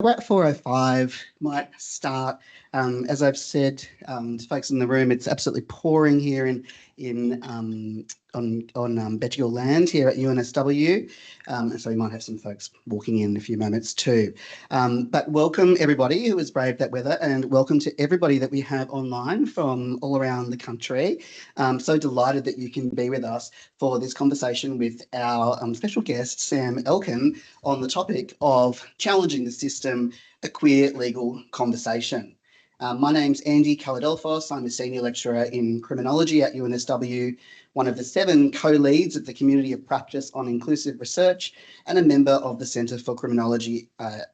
we're at 4:05, might start. As I've said to folks in the room, it's absolutely pouring here on Bettigal land here at UNSW. So we might have some folks walking in a few moments too. But welcome everybody who has braved that weather, and welcome to everybody that we have online from all around the country. So delighted that you can be with us for this conversation with our special guest, Sam Elkin, on the topic of challenging the system, a queer legal conversation. My name's Andy Kaladelfos. I'm a senior lecturer in criminology at UNSW, one of the 7 co-leads of the Community of Practice on Inclusive Research, and a member of the Centre for Criminology,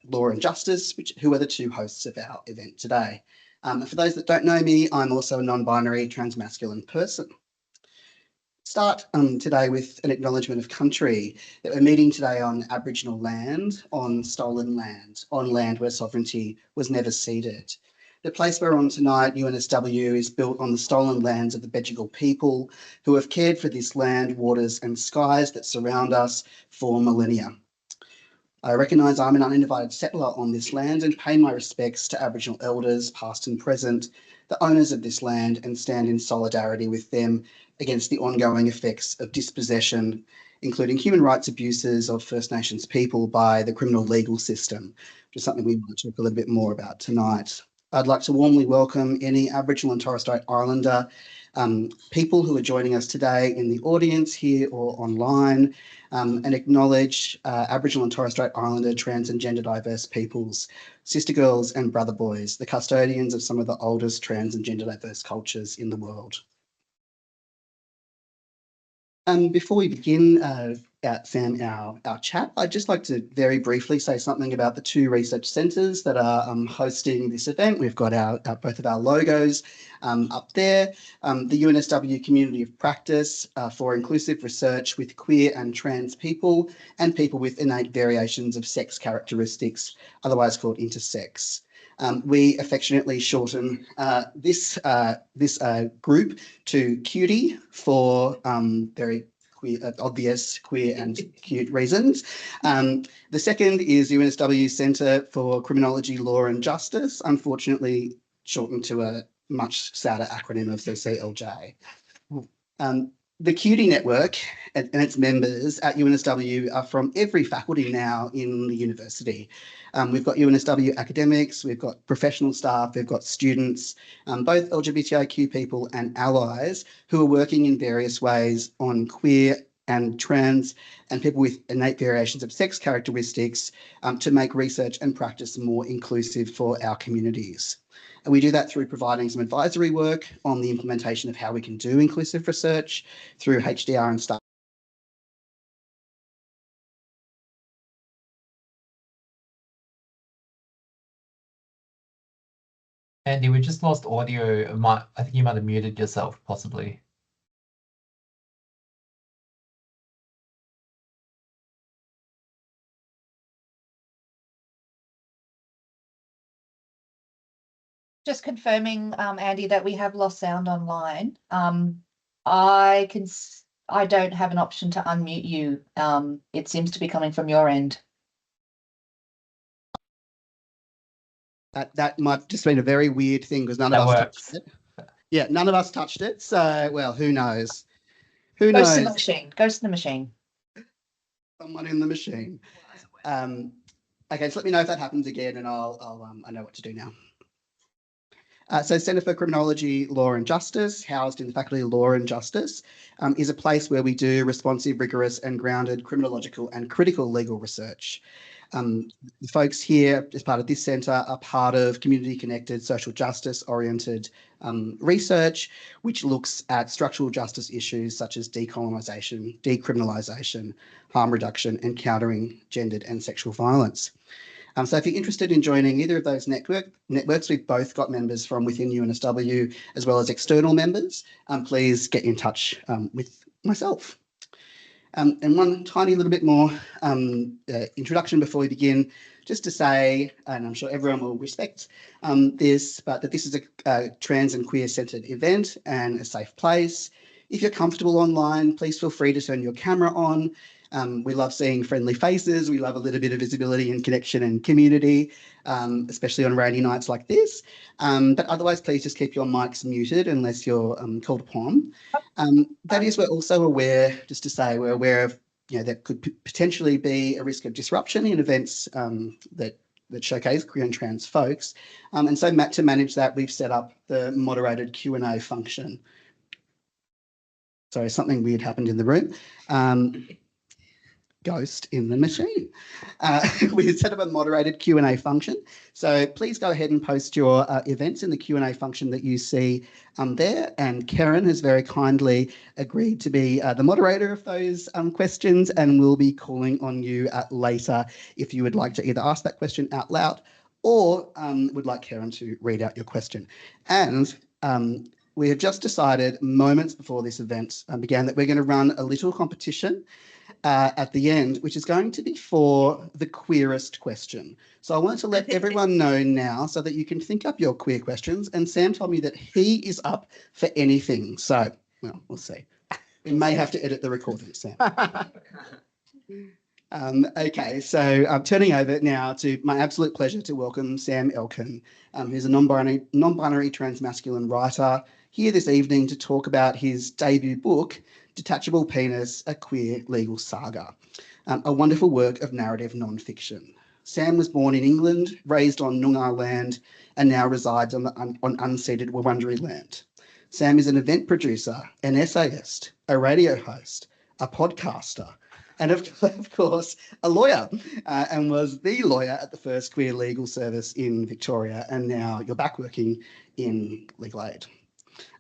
Law and Justice, who are the 2 hosts of our event today. For those that don't know me, I'm also a non-binary transmasculine person. Start today with an acknowledgement of country, that we're meeting today on Aboriginal land, on stolen land, on land where sovereignty was never ceded. The place we're on tonight, UNSW, is built on the stolen lands of the Bettigal people, who have cared for this land, waters and skies that surround us for millennia. I recognise I'm an uninvited settler on this land and pay my respects to Aboriginal elders, past and present, the owners of this land, and stand in solidarity with them against the ongoing effects of dispossession, including human rights abuses of First Nations people by the criminal legal system, which is something we want to talk a little bit more about tonight. I'd like to warmly welcome any Aboriginal and Torres Strait Islander people who are joining us today in the audience here or online, and acknowledge Aboriginal and Torres Strait Islander, trans and gender diverse peoples, sister girls and brother boys, the custodians of some of the oldest trans and gender diverse cultures in the world. Before we begin, Sam, our chat, I'd just like to very briefly say something about the 2 research centres that are hosting this event. We've got both of our logos up there. The UNSW Community of Practice for inclusive research with queer and trans people and people with innate variations of sex characteristics, otherwise called intersex. We affectionately shorten this group to QUTIE for very obvious queer and cute reasons. The second is UNSW Centre for Criminology, Law and Justice, unfortunately shortened to a much sadder acronym of CCLJ. The QUTIE network and its members at UNSW are from every faculty now in the university. We've got UNSW academics, we've got professional staff, we've got students, both LGBTIQ people and allies who are working in various ways on queer and trans and people with innate variations of sex characteristics to make research and practice more inclusive for our communities. And we do that through providing some advisory work on the implementation of how we can do inclusive research through HDR and stuff. Andy, we just lost audio. I think you might have muted yourself, possibly. Just confirming, Andy, that we have lost sound online. I don't have an option to unmute you. It seems to be coming from your end. That might just been a very weird thing because none of us touched it. Yeah, none of us touched it. So, well, who knows? Who knows? Ghost in the machine. Ghost in the machine. Someone in the machine. Okay, so let me know if that happens again, and I know what to do now. So Centre for Criminology, Law and Justice, housed in the Faculty of Law and Justice, is a place where we do responsive, rigorous and grounded criminological and critical legal research. The folks here, as part of this centre, are part of community-connected, social justice-oriented research, which looks at structural justice issues such as decolonisation, decriminalisation, harm reduction and countering gendered and sexual violence. So if you're interested in joining either of those networks, we've both got members from within UNSW as well as external members. Please get in touch with myself. And one tiny little bit more introduction before we begin, just to say, and I'm sure everyone will respect this, but that this is a trans and queer centred event and a safe place. If you're comfortable online, please feel free to turn your camera on. We love seeing friendly faces. We love a little bit of visibility and connection and community, especially on rainy nights like this. But otherwise, please just keep your mics muted unless you're called upon. That is, we're also aware, just to say, we're aware of, that could potentially be a risk of disruption in events that showcase queer and trans folks. And so, Matt, to manage that, we've set up the moderated Q&A function. Sorry, something weird happened in the room. Ghost in the machine. We've set up a moderated Q&A function. So please go ahead and post your events in the Q&A function that you see there. And Karen has very kindly agreed to be the moderator of those questions, and we'll be calling on you later if you would like to either ask that question out loud or would like Karen to read out your question. And we have just decided moments before this event began that we're going to run a little competition at the end, which is going to be for the queerest question. So I wanted to let everyone know now so that you can think up your queer questions. And Sam told me that he is up for anything. So, well, we'll see. We may have to edit the recording, Sam. Okay, so I'm turning over now to my absolute pleasure to welcome Sam Elkin, who's a non-binary transmasculine writer, here this evening to talk about his debut book, Detachable Penis, A Queer Legal Saga, a wonderful work of narrative non-fiction. Sam was born in England, raised on Noongar land, and now resides on unceded Wurundjeri land. Sam is an event producer, an essayist, a radio host, a podcaster, and of course, a lawyer, and was the lawyer at the first queer legal service in Victoria, and now you're back working in legal aid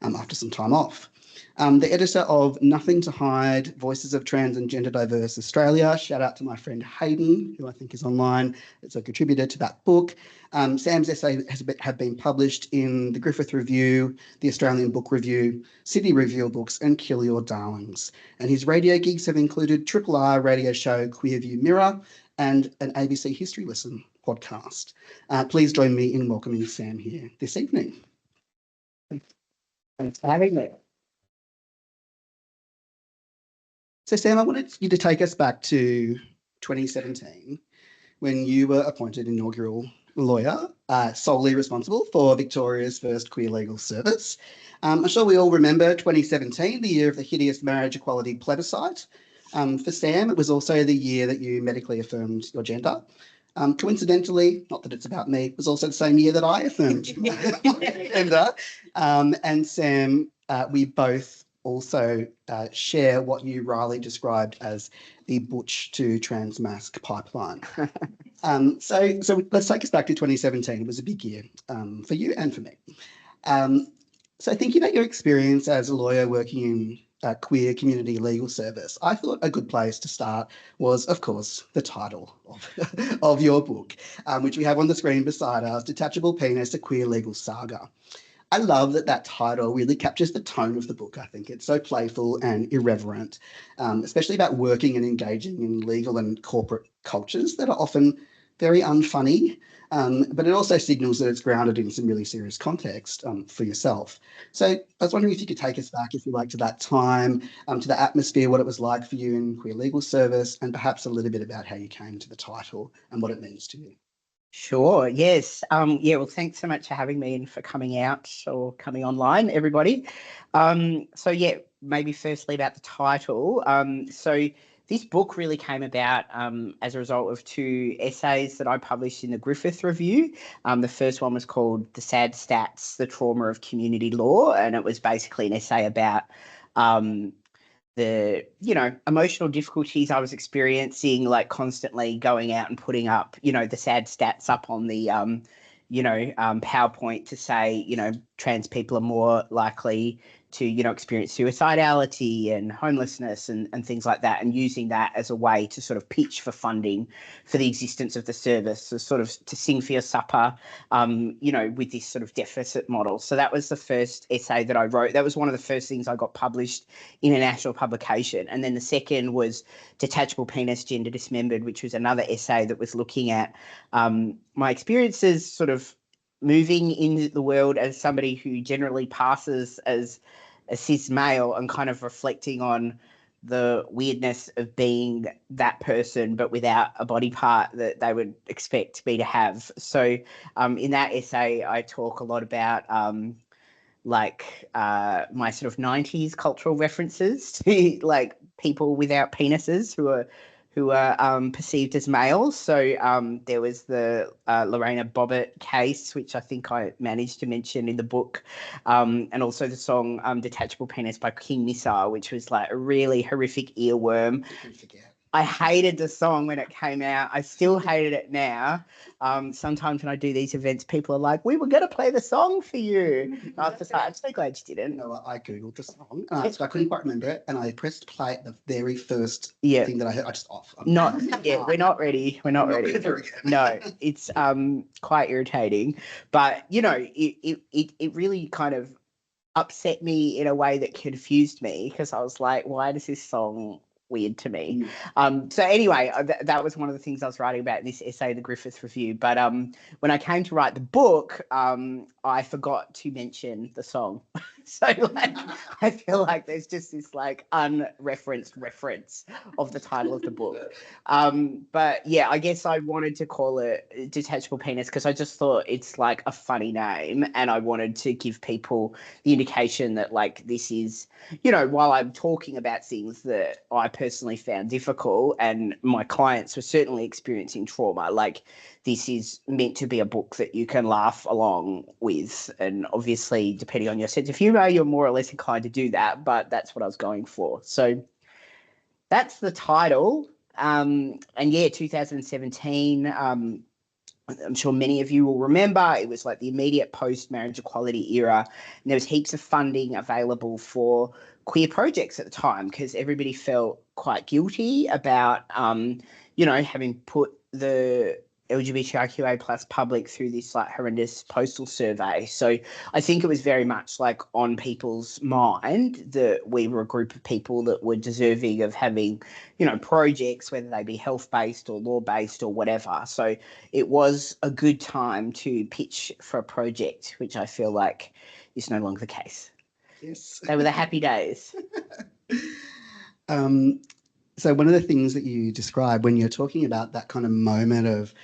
after some time off. The editor of Nothing to Hide, Voices of Trans and Gender Diverse Australia. Shout out to my friend Hayden, who I think is online. It's a contributor to that book. Sam's essay have been published in the Griffith Review, the Australian Book Review, Sydney Review of Books, and Kill Your Darlings. And his radio gigs have included Triple R radio show Queer View Mirror and an ABC History Lesson podcast. Please join me in welcoming Sam here this evening. Thanks for having me. So, Sam, I wanted you to take us back to 2017 when you were appointed inaugural lawyer, solely responsible for Victoria's first queer legal service. I'm sure we all remember 2017, the year of the hideous marriage equality plebiscite. For Sam, it was also the year that you medically affirmed your gender. Coincidentally, not that it's about me, it was also the same year that I affirmed my gender. And Sam, we both also share what you wryly described as the butch to transmasc pipeline. So let's take us back to 2017. It was a big year for you and for me. So thinking about your experience as a lawyer working in queer community legal service, I thought a good place to start was, of course, the title of your book, which we have on the screen beside us, Detachable Penis, A Queer Legal Saga. I love that title really captures the tone of the book. I think it's so playful and irreverent, especially about working and engaging in legal and corporate cultures that are often very unfunny, but it also signals that it's grounded in some really serious context for yourself. So I was wondering if you could take us back, if you like, to that time, to the atmosphere, what it was like for you in queer legal service, and perhaps a little bit about how you came to the title and what it means to you. Sure. Yes. Well, thanks so much for having me and for coming out or coming online, everybody. Maybe firstly about the title. So this book really came about as a result of two essays that I published in the Griffith Review. The first one was called The Sad Stats, The Trauma of Community Law, and it was basically an essay about the emotional difficulties I was experiencing, like constantly going out and putting up the sad stats up on the PowerPoint to say trans people are more likely to experience suicidality and homelessness and things like that, and using that as a way to sort of pitch for funding for the existence of the service, so sort of to sing for your supper, with this sort of deficit model. So that was the first essay that I wrote. That was one of the first things I got published in a national publication. And then the second was Detachable Penis, Gender Dismembered, which was another essay that was looking at my experiences sort of moving into the world as somebody who generally passes as a cis male, and kind of reflecting on the weirdness of being that person, but without a body part that they would expect me to have. So in that essay, I talk a lot about my sort of 90s cultural references to like people without penises who are perceived as males. So there was the Lorena Bobbitt case, which I think I managed to mention in the book, and also the song Detachable Penis by King Missile, which was like a really horrific earworm. You can forget. I hated the song when it came out. I still hated it now. Sometimes when I do these events, people are like, we were going to play the song for you. I was just like, I'm so glad you didn't. You know what? I Googled the song, so I couldn't quite remember it, and I pressed play at the very first Yeah. thing that I heard. I just off. We're not ready. We're not ready. No, it's quite irritating. But, you know, it really kind of upset me in a way that confused me, because I was like, why does this song weird to me? So anyway, that was one of the things I was writing about in this essay, the Griffith Review. But when I came to write the book, I forgot to mention the song. So like, I feel like there's just this like unreferenced reference of the title of the book. But yeah, I guess I wanted to call it Detachable Penis because I just thought it's like a funny name, and I wanted to give people the indication that like this is, you know, while I'm talking about things that I personally found difficult and my clients were certainly experiencing trauma, like this is meant to be a book that you can laugh along with. And obviously, depending on your sense of humor, you're more or less inclined to do that, but that's what I was going for. So that's the title. And yeah, 2017, I'm sure many of you will remember, it was like the immediate post-marriage equality era, and there was heaps of funding available for queer projects at the time because everybody felt quite guilty about, you know, having put the LGBTIQA plus public through this like horrendous postal survey. So I think it was very much like on people's mind that we were a group of people that were deserving of having, you know, projects, whether they be health-based or law-based or whatever. So it was a good time to pitch for a project, which I feel like is no longer the case. Yes. They were the happy days. So one of the things that you describe when you're talking about that kind of moment of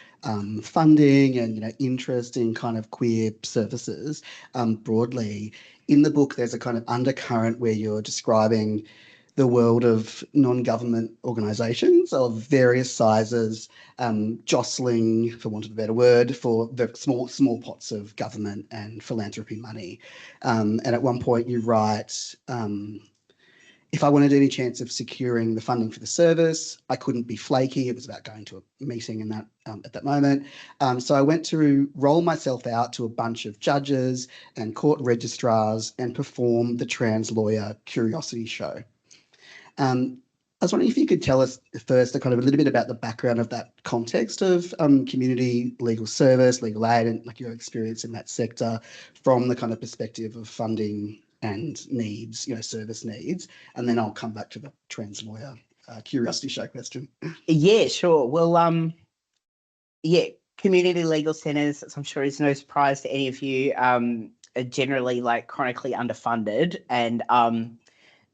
funding and, you know, interest in kind of queer services broadly, in the book there's a kind of undercurrent where you're describing the world of non-government organisations of various sizes, jostling, for want of a better word, for the small pots of government and philanthropy money. And at one point you write, if I wanted any chance of securing the funding for the service, I couldn't be flaky. It was about going to a meeting in that at that moment. So I went to roll myself out to a bunch of judges and court registrars and perform the trans lawyer curiosity show. I was wondering if you could tell us first a kind of a little bit about the background of that context of community legal service, legal aid, and like your experience in that sector from the kind of perspective of funding and needs, you know, service needs, and then I'll come back to the trans lawyer curiosity show question. Yeah, sure. Well, yeah, community legal centres, I'm sure is no surprise to any of you, are generally like chronically underfunded, and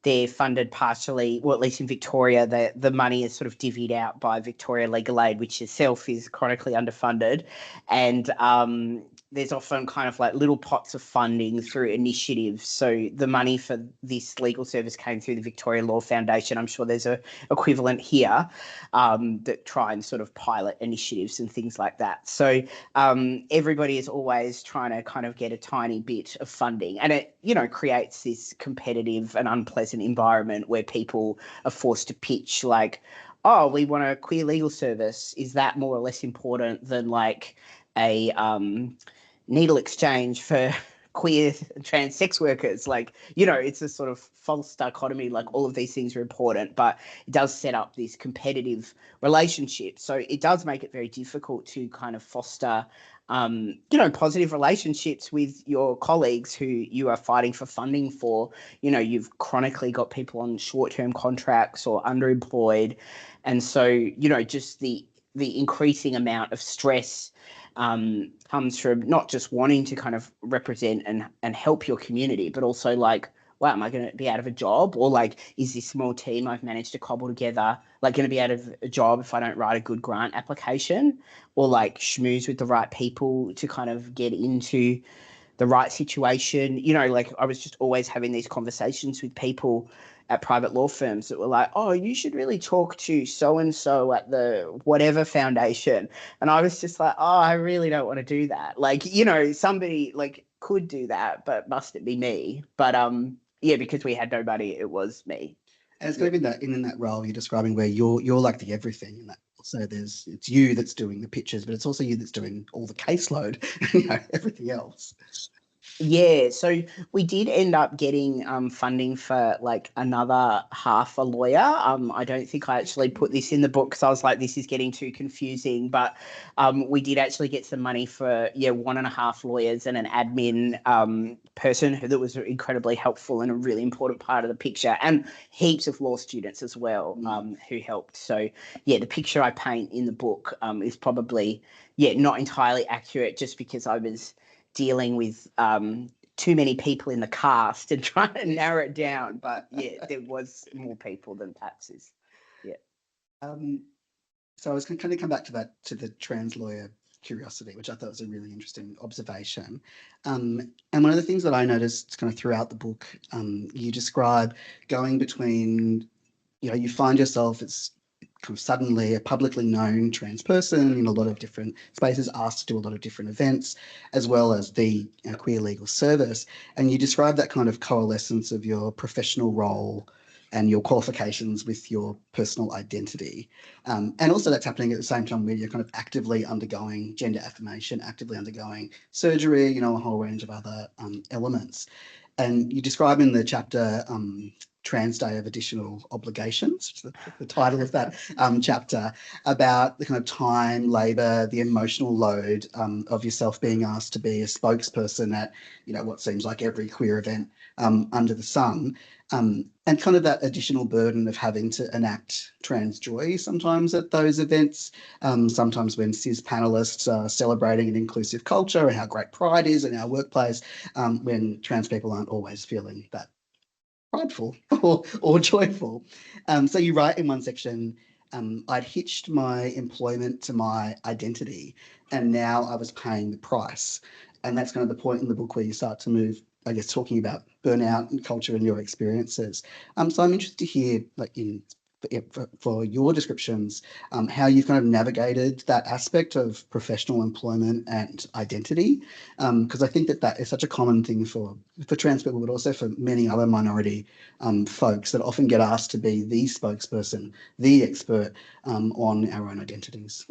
they're funded partially, well, at least in Victoria, the money is sort of divvied out by Victoria Legal Aid, which itself is chronically underfunded. And there's often kind of like little pots of funding through initiatives. So the money for this legal service came through the Victoria Law Foundation. I'm sure there's a equivalent here that try and sort of pilot initiatives and things like that. So everybody is always trying to kind of get a tiny bit of funding, and it, you know, creates this competitive and unpleasant environment where people are forced to pitch like, oh, we want a queer legal service. Is that more or less important than like a needle exchange for queer trans sex workers? Like, you know, it's a sort of false dichotomy, like all of these things are important, but it does set up this competitive relationship. So it does make it very difficult to kind of foster you know, positive relationships with your colleagues who you are fighting for funding for. You know, you've chronically got people on short-term contracts or underemployed. And so, you know, just the increasing amount of stress comes from not just wanting to kind of represent and help your community, but also like, wow, am I going to be out of a job? Or like, is this small team I've managed to cobble together like going to be out of a job if I don't write a good grant application, or like schmooze with the right people to kind of get into the right situation? You know, like I was just always having these conversations with people at private law firms that were like, oh, you should really talk to so-and-so at the whatever foundation. And I was just like, oh, I really don't want to do that. Like, you know, somebody like could do that, but must it be me? But yeah, because we had nobody, it was me. And it's kind of in that role you're describing where you're like the everything in that. So it's you that's doing the pictures, but it's also you that's doing all the caseload, you know, everything else. Yeah, so we did end up getting funding for like another half a lawyer. I don't think I actually put this in the book because I was like, this is getting too confusing. But we did actually get some money for 1.5 lawyers and an admin person that was incredibly helpful and a really important part of the picture, and heaps of law students as well who helped. So yeah, the picture I paint in the book is probably not entirely accurate, just because I was dealing with too many people in the cast and trying to narrow it down. But yeah, there was more people than perhaps is. Yeah. So I was going to kind of come back to the trans lawyer curiosity, which I thought was a really interesting observation. And one of the things that I noticed kind of throughout the book, you describe going between, you know, you find yourself as kind of suddenly a publicly known trans person in a lot of different spaces, asked to do a lot of different events, as well as the Queer Legal Service. And you describe that kind of coalescence of your professional role and your qualifications with your personal identity. And also that's happening at the same time where you're kind of actively undergoing gender affirmation, actively undergoing surgery, you know, a whole range of other elements. And you describe in the chapter Trans Day of Additional Obligations, which is the title of that chapter, about the kind of time, labour, the emotional load of yourself being asked to be a spokesperson at, you know, what seems like every queer event under the sun, and kind of that additional burden of having to enact trans joy sometimes at those events, sometimes when cis panellists are celebrating an inclusive culture and how great pride is in our workplace, when trans people aren't always feeling that prideful or joyful. So you write in one section, I'd hitched my employment to my identity and now I was paying the price. And that's kind of the point in the book where you start to move, I guess, talking about burnout and culture and your experiences. So I'm interested to hear, like, for your descriptions, how you've kind of navigated that aspect of professional employment and identity, because I think that is such a common thing for trans people, but also for many other minority folks that often get asked to be the spokesperson, the expert on our own identities.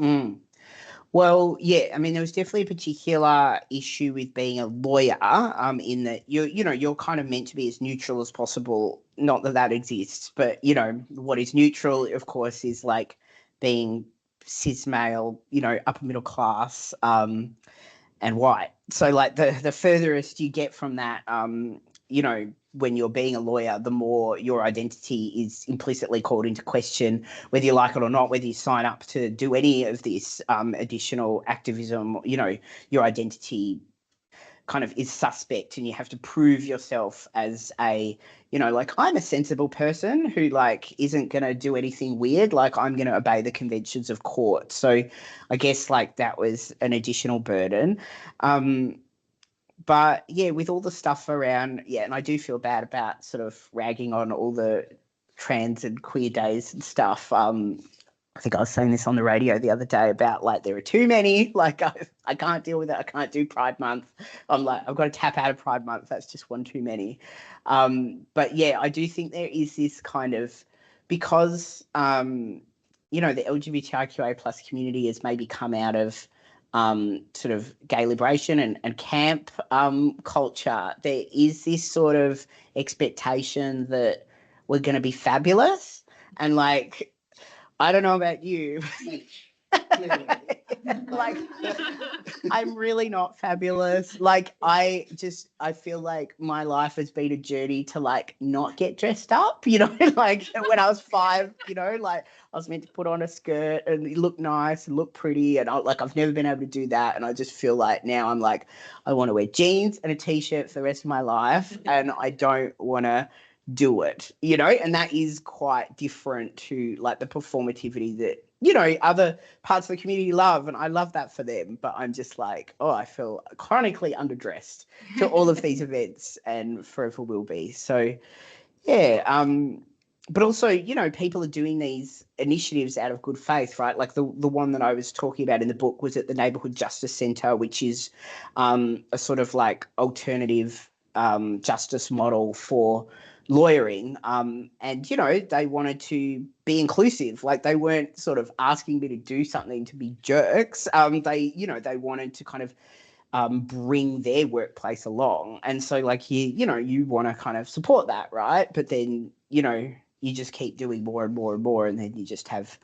Well, yeah, I mean, there was definitely a particular issue with being a lawyer, in that you're kind of meant to be as neutral as possible. Not that exists, but you know what is neutral, of course, is like being cis male, you know, upper middle class, and white. So like the furthest you get from that, you know, when you're being a lawyer, the more your identity is implicitly called into question, whether you like it or not, whether you sign up to do any of this additional activism, you know, your identity kind of is suspect and you have to prove yourself as a, you know, like, I'm a sensible person who like isn't going to do anything weird, like I'm going to obey the conventions of court. So I guess like that was an additional burden. But yeah, with all the stuff around, and I do feel bad about sort of ragging on all the trans and queer days and stuff. I think I was saying this on the radio the other day about like there are too many, like I can't deal with it. I can't do Pride Month. I'm like, I've got to tap out of Pride Month. That's just one too many. But yeah, I do think there is this kind of, because, you know, the LGBTIQA plus community has maybe come out of sort of gay liberation and camp culture. There is this sort of expectation that we're going to be fabulous. And like, I don't know about you. Like, I'm really not fabulous. Like, I feel like my life has been a journey to like not get dressed up, you know, like when I was 5, you know, like I was meant to put on a skirt and look nice and look pretty. And I've never been able to do that. And I just feel like now I'm like, I want to wear jeans and a t-shirt for the rest of my life. And I don't want to do it, you know, and that is quite different to like the performativity that, you know, other parts of the community love, and I love that for them, but I'm just like, oh, I feel chronically underdressed to all of these events and forever will be. So yeah, but also, you know, people are doing these initiatives out of good faith, right? Like the one that I was talking about in the book was at the Neighbourhood Justice Centre, which is a sort of like alternative justice model for lawyering, and you know, they wanted to be inclusive. Like they weren't sort of asking me to do something to be jerks. They, you know, they wanted to kind of bring their workplace along, and so like you know, you want to kind of support that, right? But then, you know, you just keep doing more and more and more, and then you just have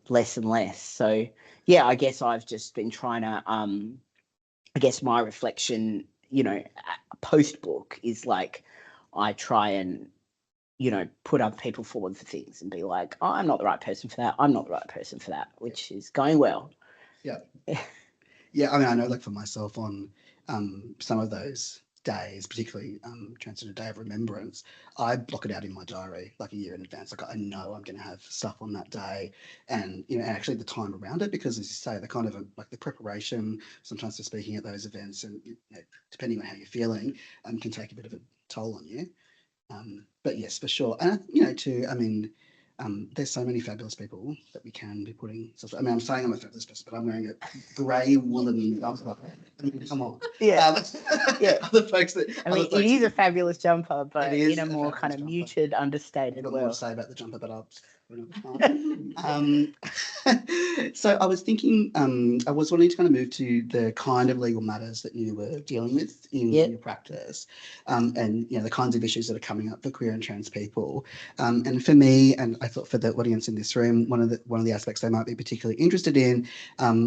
less and less. So yeah, I guess I've just been trying to I guess my reflection, you know, post book is like I try and, you know, put other people forward for things and be like, oh, I'm not the right person for that. I'm not the right person for that, which is going well. Yeah. Yeah, I mean, I know, like for myself on some of those days, particularly Transgender Day of Remembrance, I block it out in my diary like a year in advance. Like I know I'm going to have stuff on that day, and you know, and actually the time around it, because as you say, the kind of like the preparation sometimes for speaking at those events, and you know, depending on how you're feeling, can take a bit of a toll on you. But yes, for sure, and you know, too. I mean, there's so many fabulous people that we can be putting stuff. I mean, I'm saying I'm a fabulous person, but I'm wearing a grey woolen jumper. I mean, come on. Yeah. Yeah. Other folks that. I mean, it is a fabulous jumper, but It is in a a more fabulous kind of jumper. muted, I've understated got more to world. say about the jumper, but I'll. So I was thinking, I was wanting to kind of move to the kind of legal matters that you were dealing with in your practice, and you know, the kinds of issues that are coming up for queer and trans people. And for me, and I thought for the audience in this room, one of the aspects they might be particularly interested in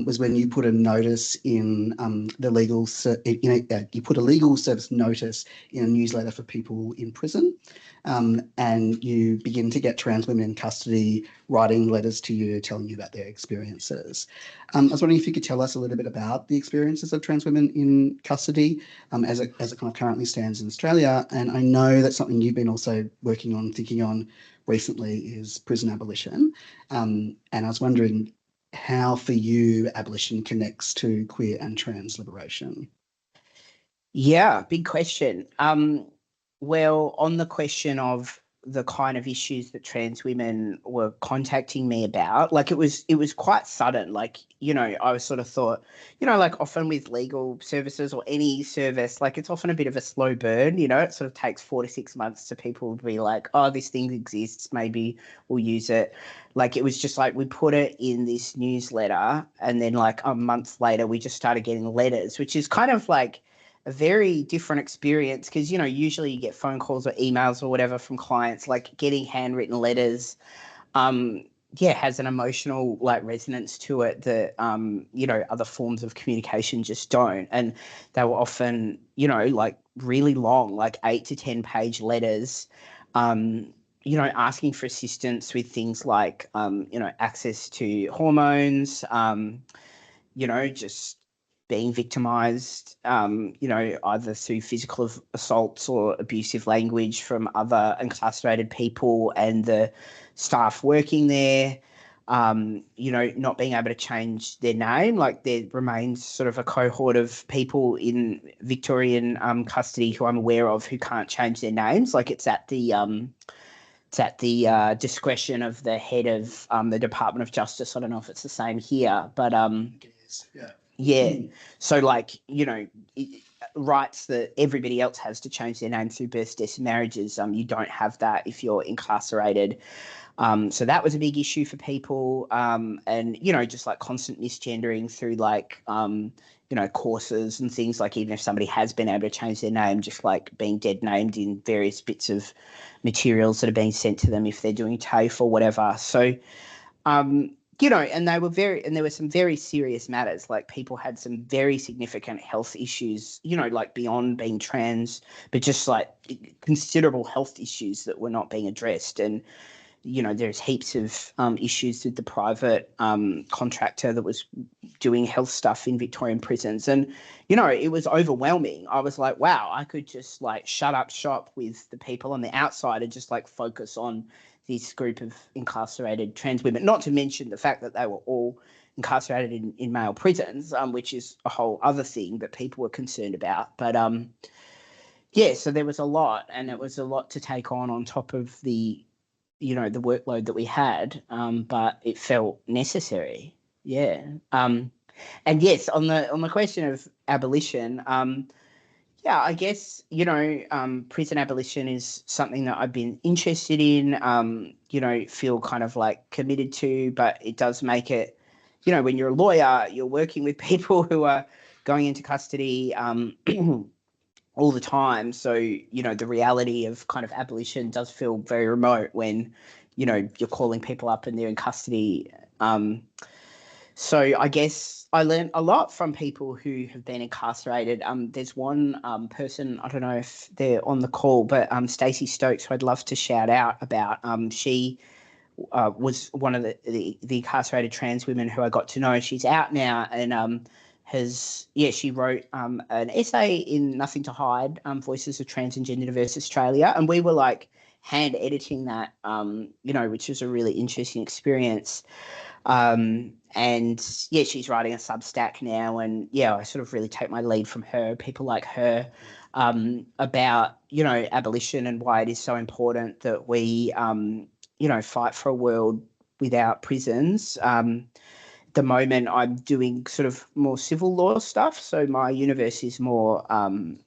was when you put a notice in the legal, you put a legal service notice in a newsletter for people in prison. And you begin to get trans women in custody writing letters to you, telling you about their experiences. I was wondering if you could tell us a little bit about the experiences of trans women in custody as it kind of currently stands in Australia. And I know that's something you've been also working on, thinking on recently, is prison abolition. And I was wondering how for you abolition connects to queer and trans liberation. Yeah, big question. Well, on the question of the kind of issues that trans women were contacting me about, like it was quite sudden. Like, you know, I was sort of thought, you know, like often with legal services or any service, like it's often a bit of a slow burn, you know, it sort of takes 4 to 6 months to people to be like, oh, this thing exists, maybe we'll use it. Like it was just like we put it in this newsletter, and then like a month later we just started getting letters, which is kind of like a very different experience, because, you know, usually you get phone calls or emails or whatever from clients. Like getting handwritten letters has an emotional like resonance to it that you know, other forms of communication just don't. And they were often, you know, like really long, like 8 to 10 page letters, you know, asking for assistance with things like you know, access to hormones, you know, just being victimized, you know, either through physical assaults or abusive language from other incarcerated people and the staff working there, you know, not being able to change their name. Like there remains sort of a cohort of people in Victorian custody who I'm aware of who can't change their names. Like it's at the discretion of the head of the Department of Justice. I don't know if it's the same here, but It is, yeah. yeah. So like, you know, rights that everybody else has to change their name through births, deaths, and marriages, you don't have that if you're incarcerated. So that was a big issue for people. And, you know, just like constant misgendering through like, you know, courses and things, like even if somebody has been able to change their name, just like being dead named in various bits of materials that are being sent to them if they're doing TAFE or whatever. So, you know, and there were some very serious matters. Like people had some very significant health issues, you know, like beyond being trans, but just like considerable health issues that were not being addressed. And you know, there's heaps of issues with the private contractor that was doing health stuff in Victorian prisons. And, you know, it was overwhelming. I was like, wow, I could just like shut up shop with the people on the outside and just like focus on this group of incarcerated trans women, not to mention the fact that they were all incarcerated in male prisons, which is a whole other thing that people were concerned about. But yeah, so there was a lot, and it was a lot to take on top of the, you know, the workload that we had, but it felt necessary. Yeah. And yes, on the question of abolition, yeah, I guess, you know, prison abolition is something that I've been interested in, you know, feel kind of like committed to, but it does make it, you know, when you're a lawyer, you're working with people who are going into custody all the time. So, you know, the reality of kind of abolition does feel very remote when, you know, you're calling people up and they're in custody. So I guess I learned a lot from people who have been incarcerated. There's one person, I don't know if they're on the call, but Stacey Stokes, who I'd love to shout out about. She was one of the incarcerated trans women who I got to know. She's out now and she wrote an essay in Nothing to Hide, Voices of Trans and Gender Diverse Australia. And we were like hand editing that, you know, which was a really interesting experience. And yeah, she's writing a Substack now, and yeah, I sort of really take my lead from her, people like her, about, you know, abolition and why it is so important that we, you know, fight for a world without prisons. At the moment, I'm doing sort of more civil law stuff. So my universe is more,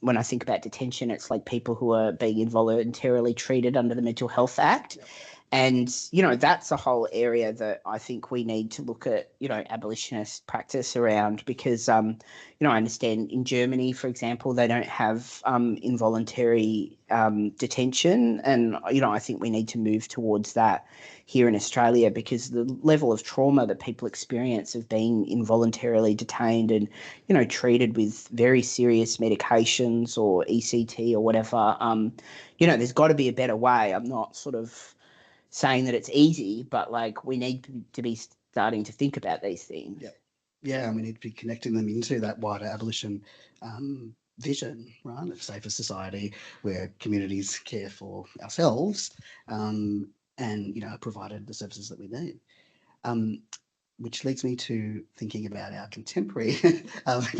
when I think about detention, it's like people who are being involuntarily treated under the Mental Health Act. Yep. And, you know, that's a whole area that I think we need to look at, you know, abolitionist practice around because, you know, I understand in Germany, for example, they don't have involuntary detention. And, you know, I think we need to move towards that here in Australia because the level of trauma that people experience of being involuntarily detained and, you know, treated with very serious medications or ECT or whatever, you know, there's got to be a better way. I'm not sort of saying that it's easy, but like we need to be starting to think about these things. Yep. Yeah, and we need to be connecting them into that wider abolition vision, right? Of a safer society where communities care for ourselves and, you know, are provided the services that we need. Which leads me to thinking about our contemporary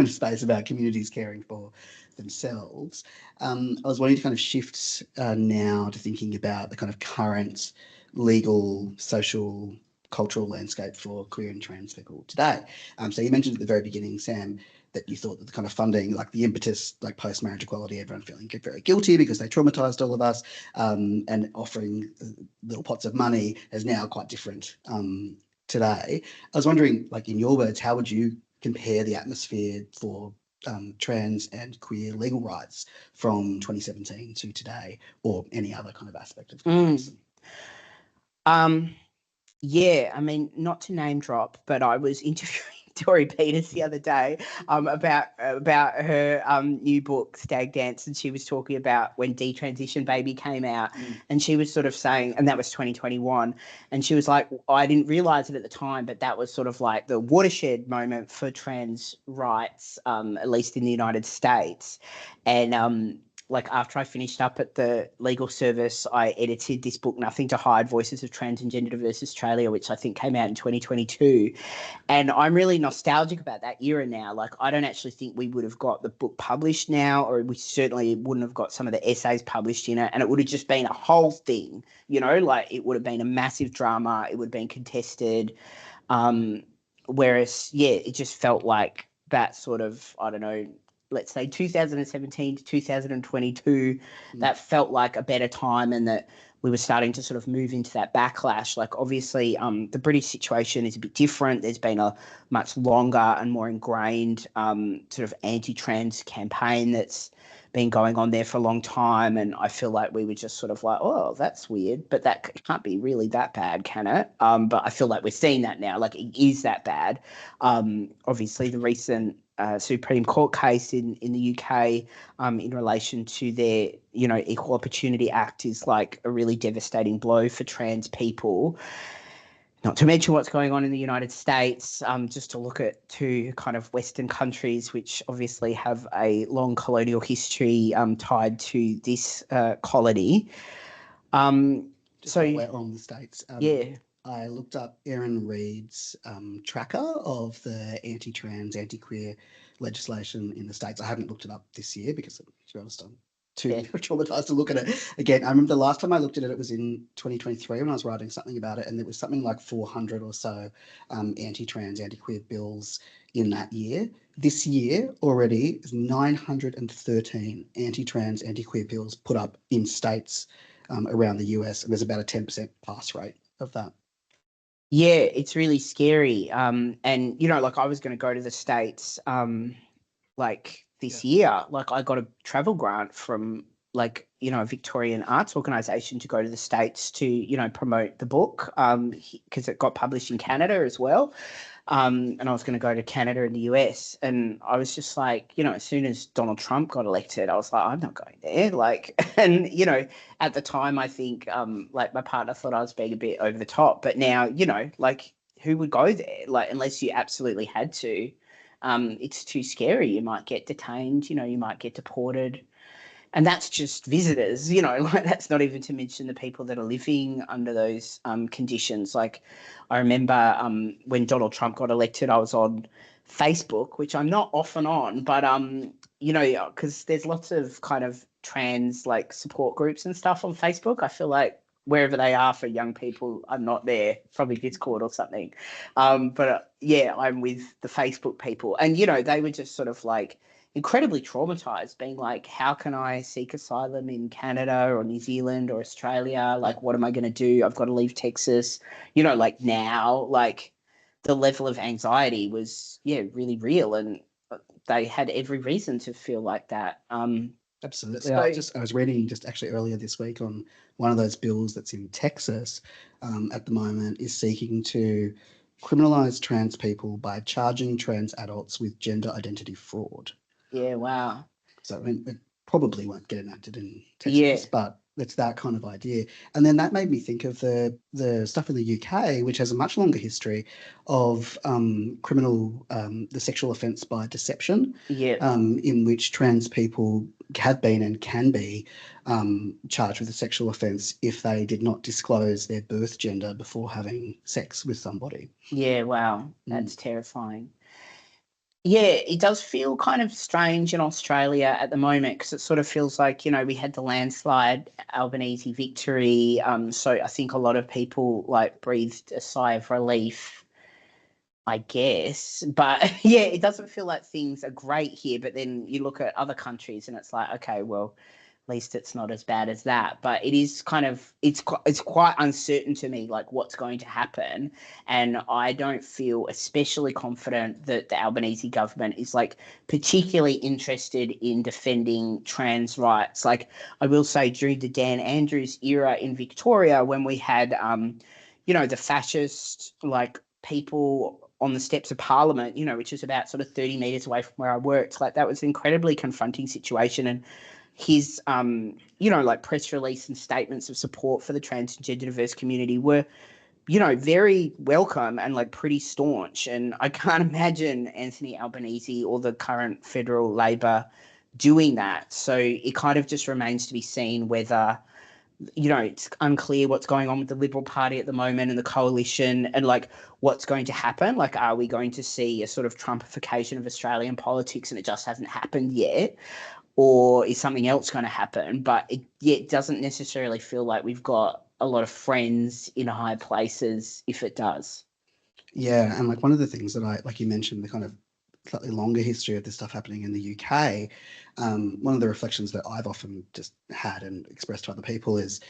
space about communities caring for themselves. I was wanting to kind of shift now to thinking about the kind of current legal, social, cultural landscape for queer and trans people today. So you mentioned at the very beginning, Sam, that you thought that the kind of funding, like the impetus, like post-marriage equality, everyone feeling very guilty because they traumatized all of us, and offering little pots of money is now quite different today. I was wondering, like in your words, how would you compare the atmosphere for trans and queer legal rights from 2017 to today, or any other kind of aspect of comparison? Yeah, I mean, not to name drop, but I was interviewing Tori Peters the other day about her new book Stag Dance, and she was talking about when Detransition Baby came out, and she was sort of saying, and that was 2021, and she was like, I didn't realise it at the time, but that was sort of like the watershed moment for trans rights, at least in the United States, and like after I finished up at the legal service, I edited this book, Nothing to Hide, Voices of Trans and Gender Diverse Australia, which I think came out in 2022. And I'm really nostalgic about that era now. Like, I don't actually think we would have got the book published now, or we certainly wouldn't have got some of the essays published in it. And it would have just been a whole thing, you know, like it would have been a massive drama. It would have been contested. Whereas, yeah, it just felt like that sort of, I don't know, let's say 2017 to 2022, that felt like a better time, and that we were starting to sort of move into that backlash. Like, obviously, the British situation is a bit different. There's been a much longer and more ingrained sort of anti-trans campaign that's been going on there for a long time. And I feel like we were just sort of like, oh, that's weird, but that can't be really that bad, can it? But I feel like we're seeing that now, like it is that bad. Obviously, the recent Supreme Court case in the UK in relation to their, Equal Opportunity Act is like a really devastating blow for trans people. Not to mention what's going on in the United States, just to look at two kind of Western countries, which obviously have a long colonial history tied to this colony. So we're on the States. Yeah. I looked up Erin Reid's tracker of the anti-trans, anti-queer legislation in the States. I haven't looked it up this year because, to be honest, I'm too traumatized to look at it again. I remember the last time I looked at it, it was in 2023 when I was writing something about it, and there was something like 400 or so anti-trans, anti-queer bills in that year. This year already is 913 anti-trans, anti-queer bills put up in states around the US, and there's about a 10% pass rate of that. Yeah, it's really scary. And, like I was going to go to the States like this year. Like I got a travel grant from like, a Victorian arts organisation to go to the States to, promote the book because it got published in Canada as well. And I was going to go to Canada and the US. And I was just like, as soon as Donald Trump got elected, I was like, I'm not going there. Like, and, at the time, I think like my partner thought I was being a bit over the top. But now, like who would go there? Like, unless you absolutely had to. It's too scary. You might get detained, you might get deported. And that's just visitors, like that's not even to mention the people that are living under those conditions. Like I remember when Donald Trump got elected, I was on Facebook, which I'm not often on, but, because there's lots of kind of trans like support groups and stuff on Facebook. I feel like wherever they are for young people, I'm not there, probably Discord or something. But yeah, I'm with the Facebook people. And, they were just sort of like, incredibly traumatized, being like, how can I seek asylum in Canada or New Zealand or Australia? Like, what am I going to do? I've got to leave Texas, like now, like the level of anxiety was, really real. And they had every reason to feel like that. Absolutely. So, I was reading just actually earlier this week on one of those bills that's in Texas at the moment is seeking to criminalize trans people by charging trans adults with gender identity fraud. yeah, wow. So I mean, it probably won't get enacted in Texas, but it's that kind of idea. And then that made me think of the stuff in the UK, which has a much longer history of the sexual offence by deception, in which trans people have been and can be charged with a sexual offence if they did not disclose their birth gender before having sex with somebody. Yeah, wow. That's terrifying. Yeah, it does feel kind of strange in Australia at the moment because it sort of feels like, we had the landslide Albanese victory. So I think a lot of people like breathed a sigh of relief, I guess. But yeah, it doesn't feel like things are great here. But then you look at other countries and it's like, okay, well, at least it's not as bad as that. But it is kind of, it's quite uncertain to me, like what's going to happen. And I don't feel especially confident that the Albanese government is like particularly interested in defending trans rights. Like I will say during the Dan Andrews era in Victoria, when we had, the fascist like people on the steps of Parliament, which is about sort of 30 metres away from where I worked, like that was an incredibly confronting situation. And his, like press release and statements of support for the trans and gender diverse community were, very welcome and like pretty staunch. And I can't imagine Anthony Albanese or the current federal Labor doing that. So it kind of just remains to be seen whether, it's unclear what's going on with the Liberal Party at the moment and the coalition and like what's going to happen. Like, are we going to see a sort of Trumpification of Australian politics and it just hasn't happened yet? Or is something else going to happen? But it doesn't necessarily feel like we've got a lot of friends in high places if it does. Yeah, and like one of the things that like you mentioned, the kind of slightly longer history of this stuff happening in the UK, one of the reflections that I've often just had and expressed to other people is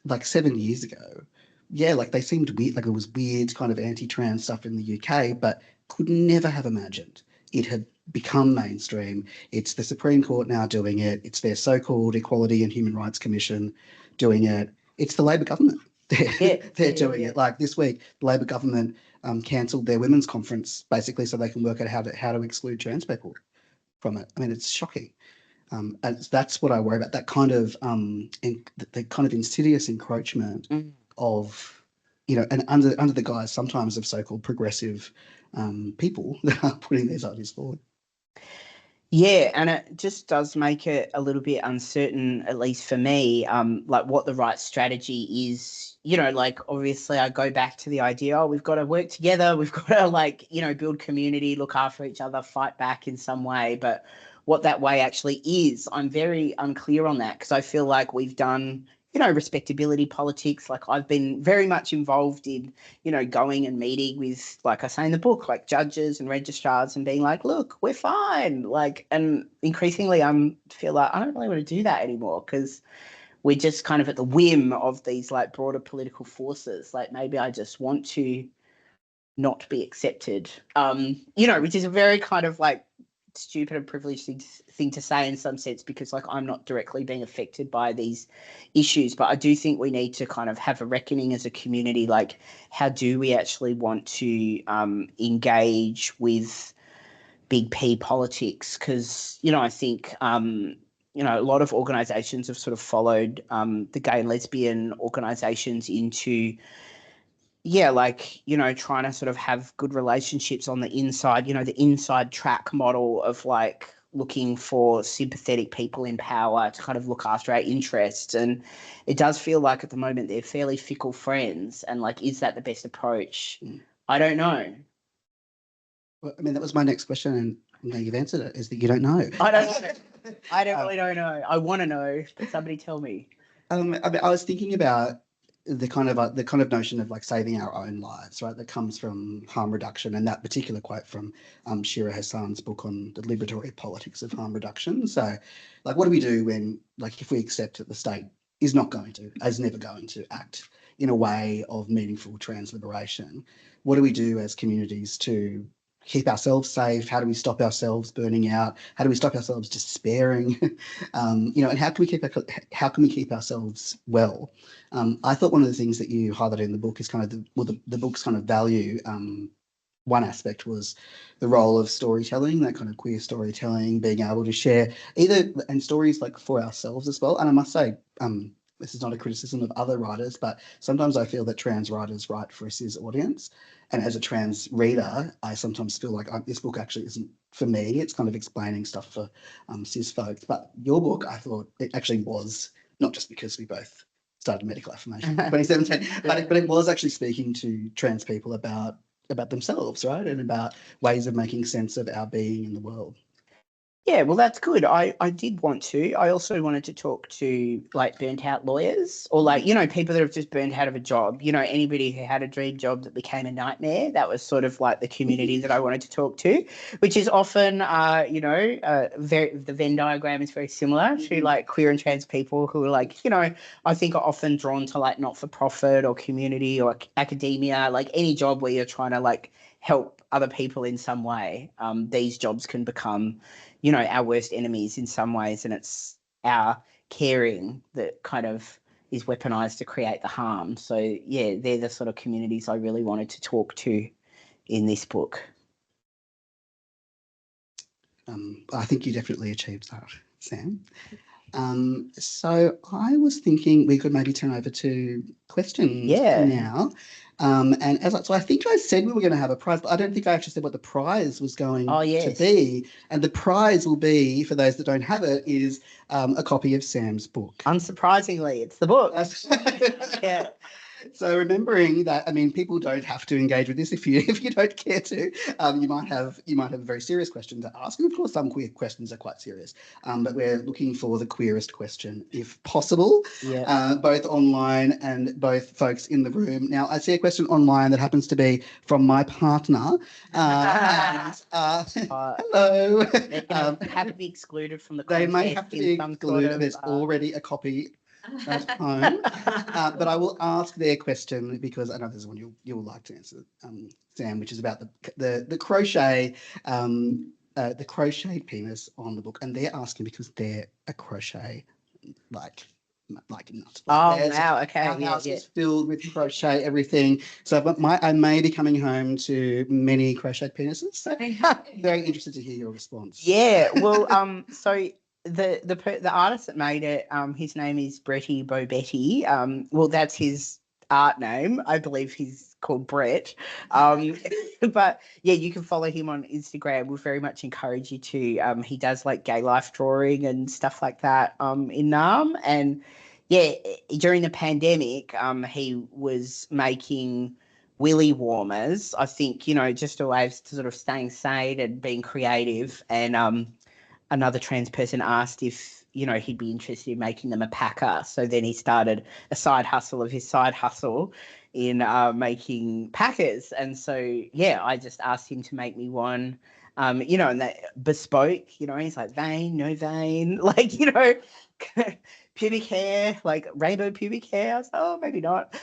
like 7 years ago, yeah, like they seemed weird, like it was weird kind of anti-trans stuff in the UK, but could never have imagined it had become mainstream. It's the Supreme Court now doing it. It's their so-called Equality and Human Rights Commission doing it. It's the Labor government. They're doing it. Like this week, the Labor government cancelled their women's conference basically so they can work out how to exclude trans people from it. I mean, it's shocking. And that's what I worry about. That kind of the kind of insidious encroachment of, you know, and under the guise sometimes of so-called progressive people that are putting these ideas forward. Yeah, and it just does make it a little bit uncertain, at least for me, like what the right strategy is. You know, like obviously I go back to the idea, we've got to work together, we've got to like, you know, build community, look after each other, fight back in some way. But what that way actually is, I'm very unclear on that, because I feel like we've done, you know, respectability politics. Like I've been very much involved in, you know, going and meeting with, like I say in the book, like judges and registrars and being like, look, we're fine. Like, and increasingly feel like I don't really want to do that anymore, because we're just kind of at the whim of these like broader political forces. Like maybe I just want to not be accepted, you know, which is a very kind of like stupid and privileged thing to say in some sense, because like I'm not directly being affected by these issues, but I do think we need to kind of have a reckoning as a community, like how do we actually want to engage with big P politics? Because, you know, I think you know, a lot of organisations have sort of followed the gay and lesbian organisations into, yeah, like, you know, trying to sort of have good relationships on the inside, you know, the inside track model of like looking for sympathetic people in power to kind of look after our interests. And it does feel like at the moment they're fairly fickle friends. And like, is that the best approach? I don't know. Well, I mean, that was my next question, and now you've answered it, is that you don't know. I don't know. I really don't know. I want to know, but somebody tell me. I mean, I was thinking about the kind of notion of like saving our own lives, right? That comes from harm reduction, and that particular quote from Shira Hassan's book on the liberatory politics of harm reduction. So, like, what do we do when, like, if we accept that the state is never going to act in a way of meaningful trans liberation? What do we do as communities to keep ourselves safe? How do we stop ourselves burning out? How do we stop ourselves despairing? You know, and how can we keep ourselves well? I thought one of the things that you highlighted in the book is kind of the book's kind of value. One aspect was the role of storytelling, that kind of queer storytelling, being able to share and stories like for ourselves as well. And I must say, this is not a criticism of other writers, but sometimes I feel that trans writers write for a cis audience. And as a trans reader, I sometimes feel like this book actually isn't for me. It's kind of explaining stuff for cis folks. But your book, I thought it actually was, not just because we both started medical affirmation in 2017, but it was actually speaking to trans people about themselves, right? And about ways of making sense of our being in the world. Yeah, well, that's good. I did want to. I also wanted to talk to like burnt out lawyers, or like, you know, people that have just burnt out of a job, you know, anybody who had a dream job that became a nightmare. That was sort of like the community that I wanted to talk to, which is often, you know, the Venn diagram is very similar to like queer and trans people who are like, you know, I think are often drawn to like not-for-profit or community or academia, like any job where you're trying to like help other people in some way. These jobs can become, you know, our worst enemies in some ways, and it's our caring that kind of is weaponized to create the harm. So yeah, they're the sort of communities I really wanted to talk to in this book. I think you definitely achieved that, Sam. So I was thinking we could maybe turn over to questions now. And so I think I said we were going to have a prize, but I don't think I actually said what the prize was going to be. And the prize will be, for those that don't have it, is a copy of Sam's book. Unsurprisingly, it's the book. Yeah. So remembering that, I mean, people don't have to engage with this if you don't care to. You might have a very serious question to ask. And of course, some queer questions are quite serious, but we're looking for the queerest question, if possible. Yeah. Both online and both folks in the room. Now, I see a question online that happens to be from my partner. Hello. They're gonna have to be excluded from the They contest. may have to be in some excluded. sort of, There's already a copy at home, but I will ask their question because I know there's one you'll like to answer, Sam, which is about the crochet, the crocheted penis on the book, and they're asking because they're a crochet like nut. Oh wow! Okay, Our yeah, house yeah. is filled with crochet everything. So, but I may be coming home to many crocheted penises. So, very interested to hear your response. Yeah, well, so the artist that made it, his name is Bretty Bobetti. Well, that's his art name. I believe he's called Brett. But yeah, you can follow him on Instagram. We very much encourage you to. He does like gay life drawing and stuff like that. In Nam, and yeah, during the pandemic, he was making willy warmers. I think, just a way of sort of staying sane and being creative. And another trans person asked if, he'd be interested in making them a packer. So then he started a side hustle of his side hustle in making packers. And so, yeah, I just asked him to make me one. And that bespoke, he's like, vein, no vein, like, pubic hair, like rainbow pubic hair. I was like, oh, maybe not.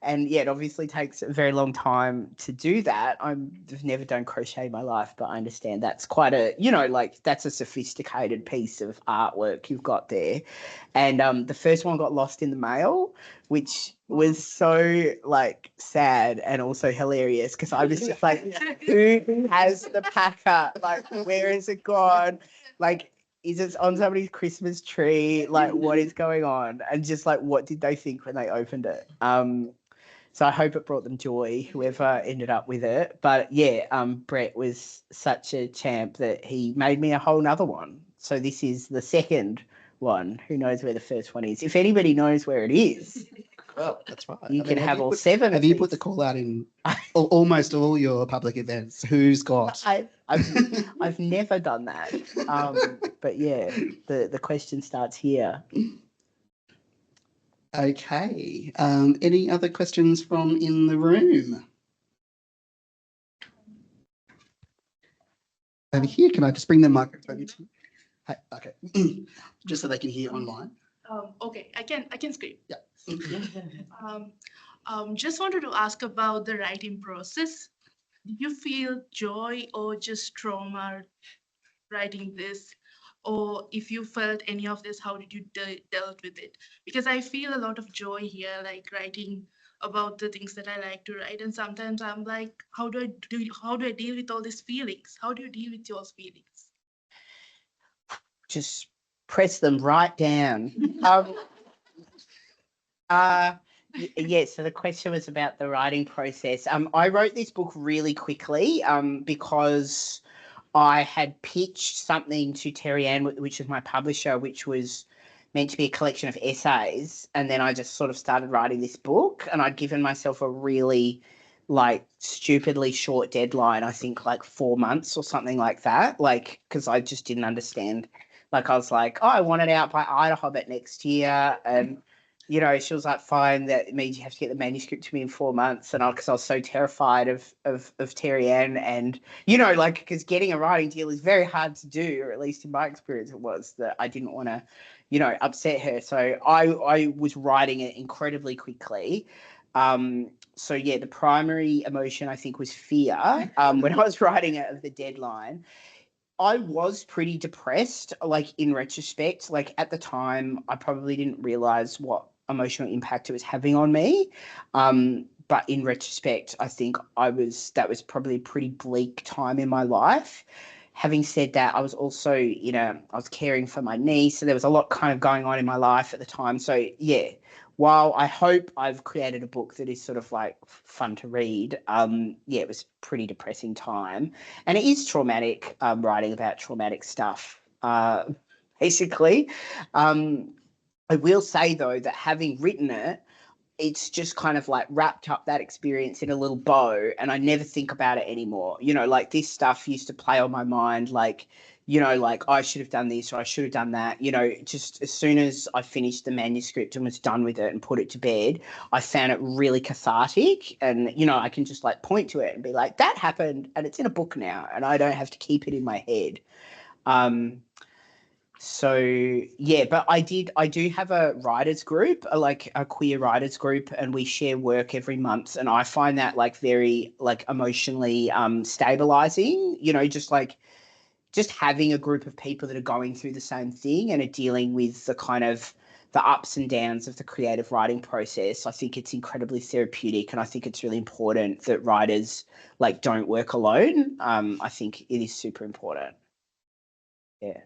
And yeah, it obviously takes a very long time to do that. I've never done crochet in my life, but I understand that's quite a, that's a sophisticated piece of artwork you've got there. And the first one got lost in the mail, which was so like sad and also hilarious because I was just like, who has the packer? Like, where is it gone? Like, is it on somebody's Christmas tree? Like, what is going on? And just like, what did they think when they opened it? So I hope it brought them joy, whoever ended up with it. But yeah, Brett was such a champ that he made me a whole nother one. So this is the second one. Who knows where the first one is? If anybody knows where it is, well, that's right. You can have all seven. Have you put the call out in almost all your public events? Who's got? I've never done that. But yeah, the question starts here. Okay. Any other questions from in the room? Over here, can I just bring the microphone to you? Hey, okay. Just so they can hear online. Okay, I can scream. Yeah. Just wanted to ask about the writing process. Did you feel joy or just trauma writing this? Or if you felt any of this, how did you dealt with it? Because I feel a lot of joy here, like writing about the things that I like to write. And sometimes I'm like, how do I deal with all these feelings? How do you deal with your feelings? Just press them right down. Yeah, so the question was about the writing process. I wrote this book really quickly because I had pitched something to Terry Ann, which is my publisher, which was meant to be a collection of essays. And then I just sort of started writing this book, and I'd given myself a really like stupidly short deadline, I think like 4 months or something like that, like because I just didn't understand. Like I was like, oh, I want it out by Ida Hobbit next year. And she was like, fine, that means you have to get the manuscript to me in 4 months. And because I was so terrified of Terry Ann, and, like, because getting a writing deal is very hard to do, or at least in my experience it was, that I didn't want to, upset her. So I was writing it incredibly quickly. So yeah, the primary emotion I think was fear when I was writing it of the deadline. I was pretty depressed, like in retrospect. Like at the time, I probably didn't realize what emotional impact it was having on me. But in retrospect, I think that was probably a pretty bleak time in my life. Having said that, I was also, I was caring for my niece, so there was a lot kind of going on in my life at the time. So yeah, while I hope I've created a book that is sort of like fun to read, yeah, it was a pretty depressing time. And it is traumatic, writing about traumatic stuff, basically. I will say, though, that having written it, it's just kind of like wrapped up that experience in a little bow, and I never think about it anymore. You know, like this stuff used to play on my mind, like, you know, like I should have done this or I should have done that. You know, just as soon as I finished the manuscript and was done with it and put it to bed, I found it really cathartic. And, you know, I can just like point to it and be like, that happened and it's in a book now, and I don't have to keep it in my head. So yeah, but I do have a writers group, like a queer writers group, and we share work every month, and I find that like very like emotionally stabilizing, you know, just having a group of people that are going through the same thing and are dealing with the kind of the ups and downs of the creative writing process. I think it's incredibly therapeutic, and I think it's really important that writers like don't work alone. I think it is super important. Yeah.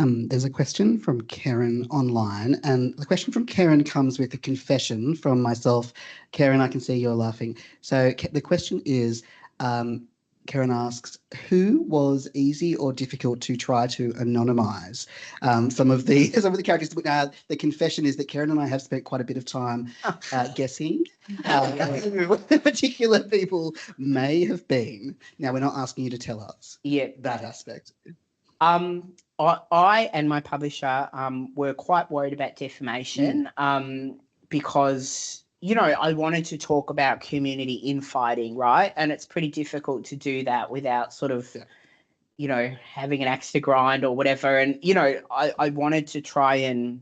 There's a question from Karen online, and the question from Karen comes with a confession from myself. Karen, I can see you're laughing. So the question is, Karen asks, who was easy or difficult to try to anonymize? Some of the characters. The confession is that Karen and I have spent quite a bit of time guessing who particular people may have been. Now, we're not asking you to tell us that aspect. I and my publisher were quite worried about defamation because, you know, I wanted to talk about community infighting, right? And it's pretty difficult to do that without sort of, you know, having an axe to grind or whatever. And, you know, I wanted to try and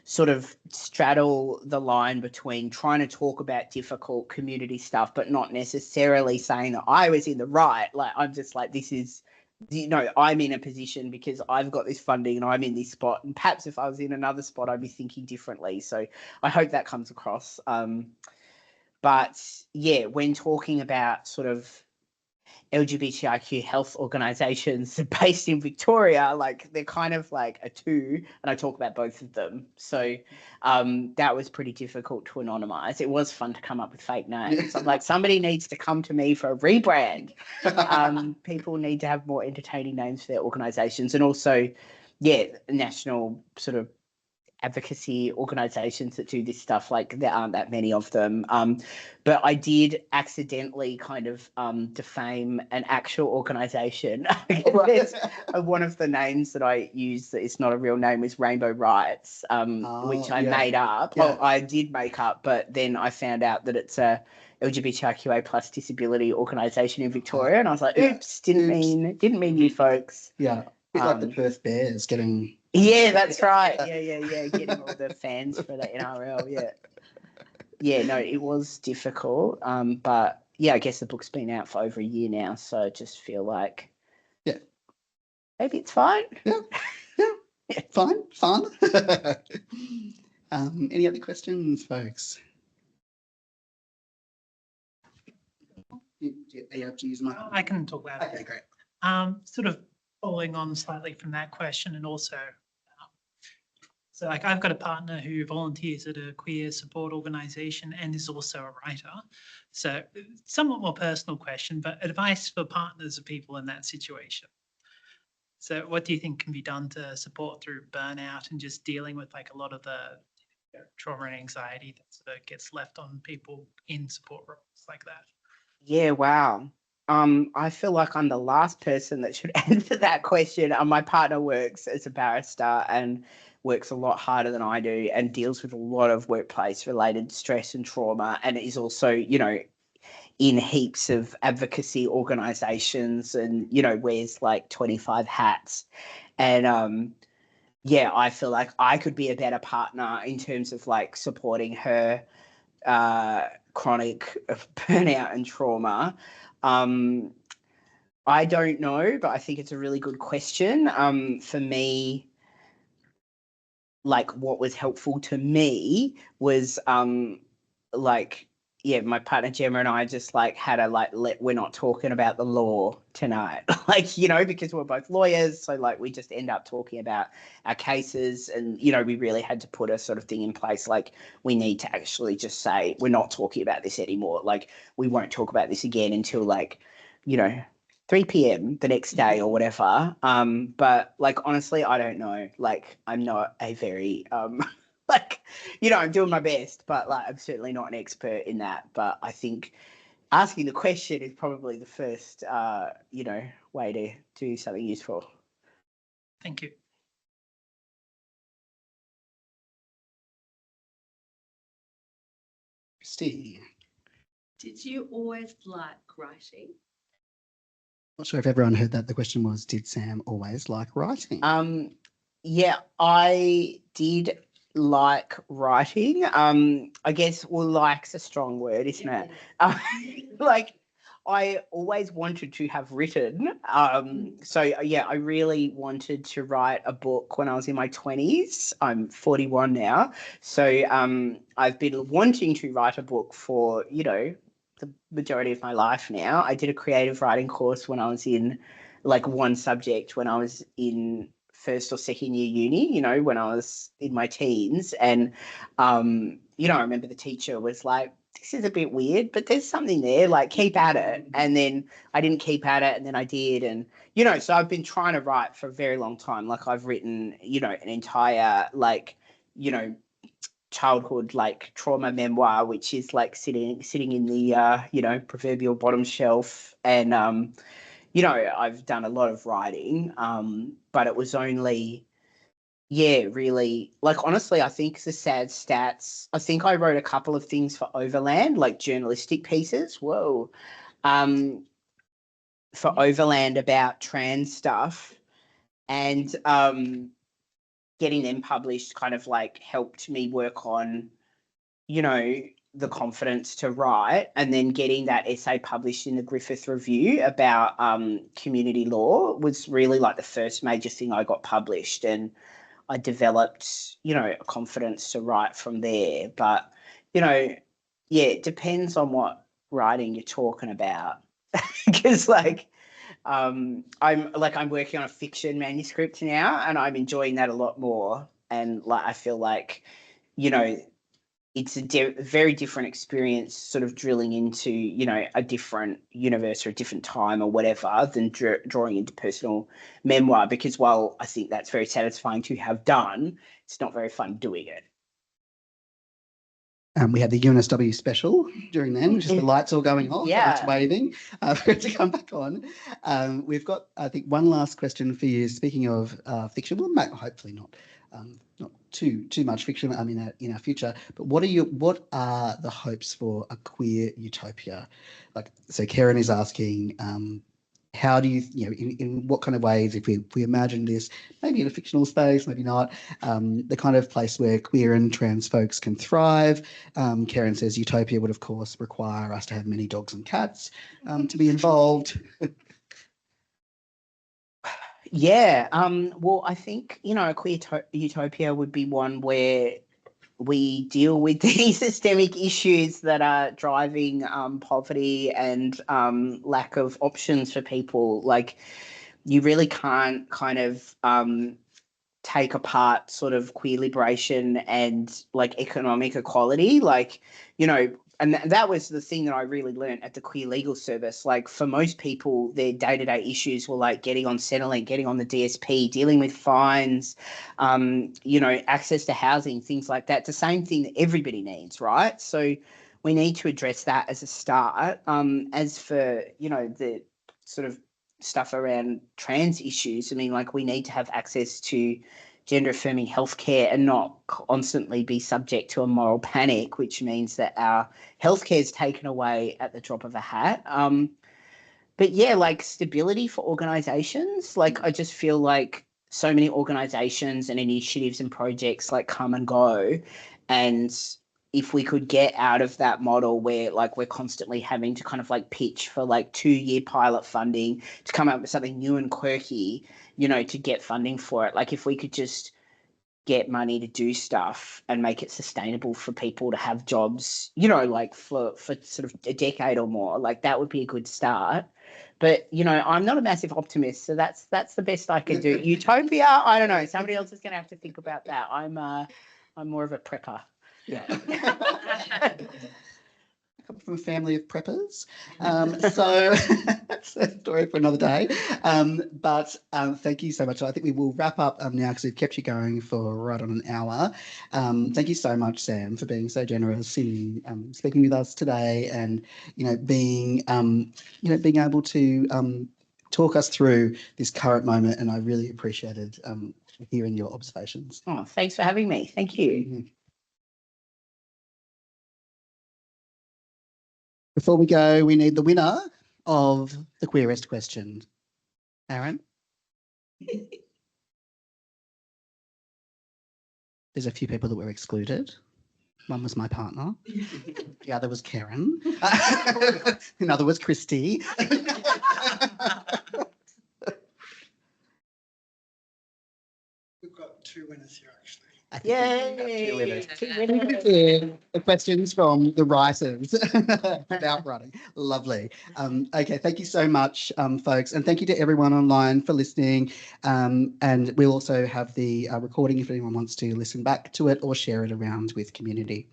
sort of straddle the line between trying to talk about difficult community stuff, but not necessarily saying that I was in the right. Like, I'm just like, this is, you know, I'm in a position because I've got this funding and I'm in this spot. And perhaps if I was in another spot, I'd be thinking differently. So I hope that comes across. But yeah, when talking about sort of LGBTIQ health organisations based in Victoria, like they're kind of like a two, and I talk about both of them. So that was pretty difficult to anonymise. It was fun to come up with fake names. I'm like, somebody needs to come to me for a rebrand. People need to have more entertaining names for their organisations, and also, yeah, national sort of advocacy organisations that do this stuff, like there aren't that many of them. But I did accidentally kind of defame an actual organisation. One of the names that I use that is not a real name is Rainbow Rights, which I made up. Yeah. Well, I did make up, but then I found out that it's a LGBTIQA plus disability organisation in Victoria, and I was like, oops, didn't mean you folks. Yeah, a bit like the Perth Bears getting. Yeah, that's right. Yeah. Getting all the fans for the NRL. Yeah. No, it was difficult. But yeah, I guess the book's been out for over a year now, so I just feel like, maybe it's fine. Yeah. Fun. Any other questions, folks? You have to use my. I can talk about it. Okay, great. Sort of following on slightly from that question, and also, so like I've got a partner who volunteers at a queer support organisation and is also a writer. So somewhat more personal question, but advice for partners of people in that situation. So what do you think can be done to support through burnout and just dealing with like a lot of the trauma and anxiety that sort of gets left on people in support roles like that? Yeah, wow. I feel like I'm the last person that should answer that question. My partner works as a barrister and works a lot harder than I do and deals with a lot of workplace related stress and trauma, and is also, you know, in heaps of advocacy organisations and, you know, wears like 25 hats. And yeah, I feel like I could be a better partner in terms of like supporting her chronic burnout and trauma. I don't know, but I think it's a really good question. For me, like what was helpful to me was like, yeah, my partner Gemma and I just like had a like, we're not talking about the law tonight, like, you know, because we're both lawyers. So like we just end up talking about our cases, and, you know, we really had to put a sort of thing in place. Like we need to actually just say, we're not talking about this anymore. Like we won't talk about this again until like, you know, 3 p.m. the next day or whatever. But like, honestly, I don't know. Like I'm not a very like, I'm doing my best, but like I'm certainly not an expert in that. But I think asking the question is probably the first, way to do something useful. Thank you. Christy. Did you always like writing? Not sure if everyone heard that. The question was, did Sam always like writing? Yeah, I did like writing. I guess like's a strong word, isn't it? Like I always wanted to have written. So yeah, I really wanted to write a book when I was in my 20s. I'm 41 now. So I've been wanting to write a book for, the majority of my life now. I did a creative writing course when I was in like one subject when I was in first or second year uni, when I was in my teens. And, I remember the teacher was like, this is a bit weird, but there's something there, like keep at it. And then I didn't keep at it and then I did. And, so I've been trying to write for a very long time. Like I've written, an entire childhood like trauma memoir, which is like sitting in the proverbial bottom shelf. And I've done a lot of writing, but it was only really, like honestly, I think the sad stats, I think I wrote a couple of things for Overland, like journalistic pieces. For Overland about trans stuff, and getting them published kind of like helped me work on the confidence to write. And then getting that essay published in the Griffith Review about community law was really like the first major thing I got published, and I developed a confidence to write from there. But it depends on what writing you're talking about. Because I'm working on a fiction manuscript now and I'm enjoying that a lot more. And like I feel like it's a very different experience sort of drilling into a different universe or a different time or whatever than drawing into personal memoir, because while I think that's very satisfying to have done, it's not very fun doing it. We had the UNSW special during then, just the lights all going off, Yeah. it's waving for it to come back on. We've got, I think, one last question for you. Speaking of fiction, well, hopefully not too much fiction in our future, but what are the hopes for a queer utopia? Like, so Karen is asking, how do you, in what kind of ways, if we imagine this, maybe in a fictional space, maybe not, the kind of place where queer and trans folks can thrive. Karen says utopia would, of course, require us to have many dogs and cats to be involved. Yeah. Well, I think, a queer utopia would be one where we deal with these systemic issues that are driving poverty and lack of options for people. Like, you really can't kind of take apart sort of queer liberation and like economic equality. Like, and that was the thing that I really learned at the Queer Legal Service. Like, for most people, their day-to-day issues were like getting on Centrelink, getting on the DSP, dealing with fines, access to housing, things like that. It's the same thing that everybody needs, right? So we need to address that as a start. As for, the sort of stuff around trans issues, I mean, like, we need to have access to gender affirming healthcare and not constantly be subject to a moral panic, which means that our healthcare is taken away at the drop of a hat. But yeah, like stability for organizations. Like, I just feel like so many organizations and initiatives and projects like come and go. And if we could get out of that model where like we're constantly having to kind of like pitch for like 2-year pilot funding to come up with something new and quirky, to get funding for it. Like, if we could just get money to do stuff and make it sustainable for people to have jobs, like for sort of a decade or more, like that would be a good start. But, I'm not a massive optimist, so that's the best I can do. Utopia, I don't know. Somebody else is going to have to think about that. I'm more of a prepper. Yeah. come from a family of preppers. So that's a story for another day. But thank you so much. I think we will wrap up now because we've kept you going for right on an hour. Thank you so much, Sam, for being so generous in speaking with us today, and being being able to talk us through this current moment. And I really appreciated hearing your observations. Oh, thanks for having me. Thank you. Before we go, we need the winner of the queerest question. Aaron? There's a few people that were excluded. One was my partner. The other was Karen. Another was Christy. We've got 2 winners here, actually. Yay! The questions from the writers about writing. Lovely. Okay, thank you so much, folks. And thank you to everyone online for listening. And we'll also have the recording if anyone wants to listen back to it or share it around with community.